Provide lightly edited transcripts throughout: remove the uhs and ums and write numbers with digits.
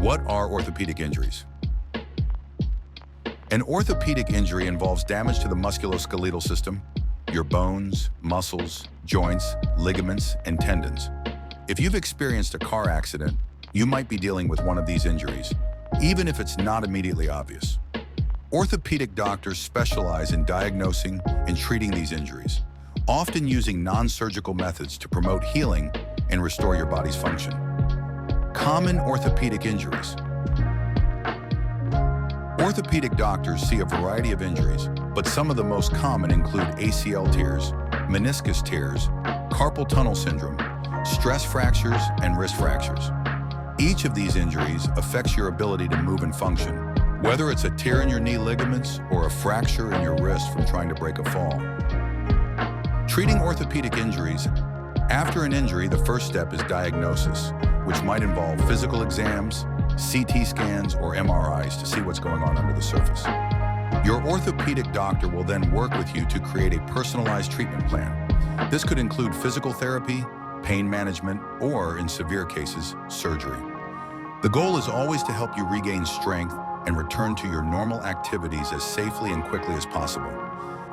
What are orthopedic injuries? An orthopedic injury involves damage to the musculoskeletal system, your bones, muscles, joints, ligaments, and tendons. If you've experienced a car accident, you might be dealing with one of these injuries, even if it's not immediately obvious. Orthopedic doctors specialize in diagnosing and treating these injuries, often using non-surgical methods to promote healing and restore your body's function. Common orthopedic injuries. Orthopedic doctors see a variety of injuries, but some of the most common include ACL tears, meniscus tears, carpal tunnel syndrome, stress fractures, and wrist fractures. Each of these injuries affects your ability to move and function, whether it's a tear in your knee ligaments or a fracture in your wrist from trying to break a fall. Treating orthopedic injuries. After an injury, the first step is diagnosis, which might involve physical exams, CT scans, or MRIs to see what's going on under the surface. Your orthopedic doctor will then work with you to create a personalized treatment plan. This could include physical therapy, pain management, or, in severe cases, surgery. The goal is always to help you regain strength and return to your normal activities as safely and quickly as possible.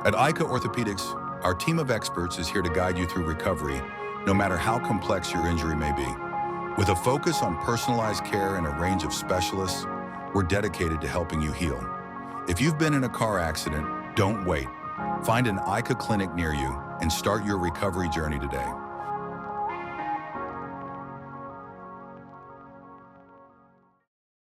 At ICA Orthopedics, our team of experts is here to guide you through recovery, no matter how complex your injury may be. With a focus on personalized care and a range of specialists, we're dedicated to helping you heal. If you've been in a car accident, don't wait. Find an ICA clinic near you and start your recovery journey today.